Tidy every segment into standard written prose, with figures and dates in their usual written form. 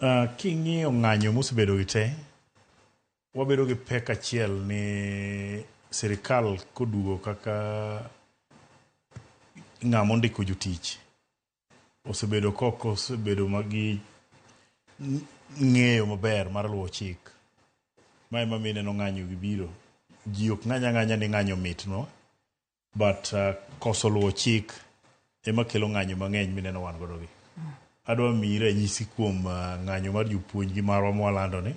King'iyo ng'anyo mosebedo gi te, wabedo gi pek achiel ni sirikal kodugo kaka ng'amo ndiko jotich osebedo magi ng'eyo maber mar luwo chik. Ma ema mineno ng'anyo gi biro. Ji ok ng'anya ni ng'anyo mitno, but koso luwo chik ema kelo ng'anyo mang'eny mineno wan godo gi. Adwa miyi ranyisi kuom ng'anyo mar jopuonj gi marwa mwalando ni.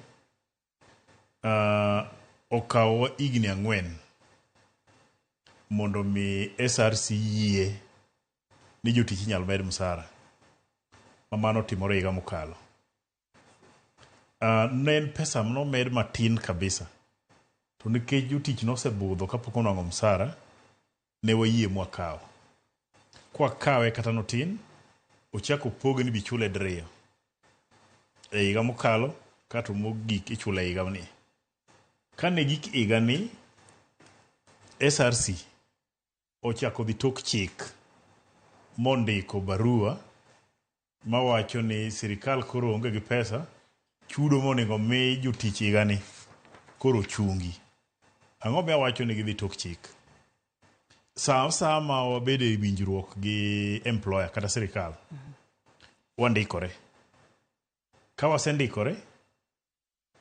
Okawa higni 4 mondo mi SRC yie ni jotich inyal med msara. Mano timore higa mokalo. Ne en pesa nomed matin kabisa. To nikech jotich nosebudho kapok onwang'o msara, ne wayie mwakawo. Kwa kawe kata notin, ochako poge ni bichule diriyo. E higa mokalo, kato mogik ichule higa ni. Kane gik higa ni, SRC ochako dhi tok chik mondiko barua mawacho ni sirikal koro onge gi pesa, chudo monego mi jotich higa ni koro chungi. Ang'o be wacho ni gidhi tok chik? Sama wabede winjruok gi employer kata sirikal, wandikore. Ka wasendikore,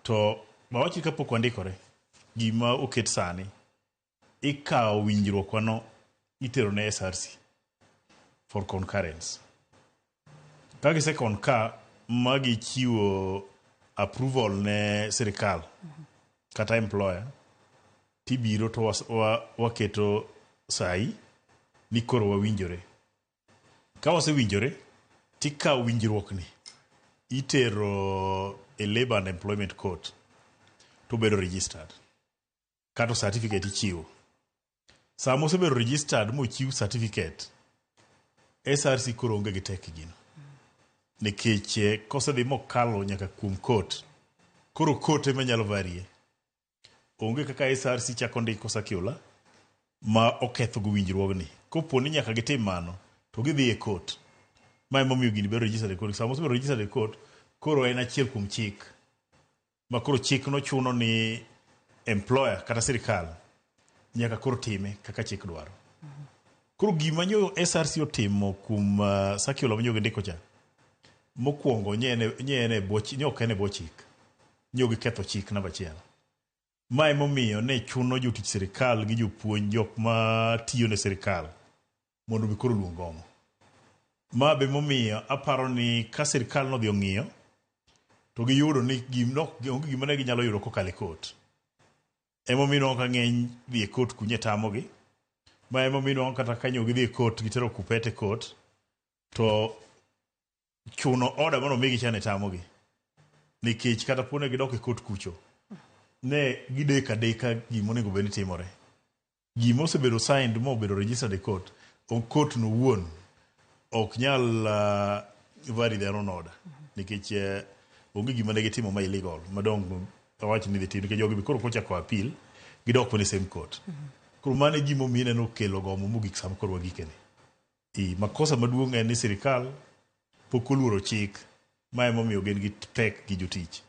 to mawachi kapok wandikore, gima oket sani, ikawo winjruok wano itero ne SRC for concurrence. Ka gise concur, magi chiwo approval ne sirikal kata employer, tibiro to waketo sai ni koro wawinjore. Ka wasewinjore, tikawo winjruok ni itero e Labour and Employment Court to bedo registered. Kato certificate ichiwo. Sama osebedo registered mochiw certificate, SRC koro onge gi tek gino. Nikech kosedhi mokalo nyaka kuom court, koro court ema nyalo varie. Onge kaka SRC chako ndiko circular ma oketho go winjruogni. Kopo ni nyaka gitim mano, to gidhi e court. Ma ema omiyo gini bedo registered e court. Sama osebedo registered e court, koro en achiel kuom chik. Ma koro chik no chuno ni employer kata sirikal nyaka koro time kaka chik dwaro. Koro gima nyo SRC otimo kuom circular manyo ndiko cha, mokwongo nye ok ene bo chik. Nyo giketho chik namba 1. Ma ema omiyo ne chuno jotich sirikal gi jopuonj jok ma tiyo ne sirikal mondo bi koro luong gomo. Ma be momiyo aparo ni ka sirikal no dhi ong'iyo, to giyudo ni onge gima ne ginyalo yudo kokalo e court. Ema omiyo ka ng'eny dhi e court kunye tamogi. Ma ema omiyo kata kanyo gidhi e court gitero kupete court, to chuno order mondo migi chane tamogi. Nikech kata pone gidok e court kucho, ne gideka gima onego bed ni timore. Gima osebedo signed mo bedo registered e court, court no wuon ok nyal vary their own order. Nikech onge gima ne gitimo ma illegal. Madong awach ni dhi tim nikech jogi koro kochako appeal, gidok po ne same court. Koro mano gima omiyo ne okelo gomo mogik sama koro wagikene. Makosa maduong' en ni sirikal pok oluoro chik. Ma ema omiyo gin gi pek gi jotich.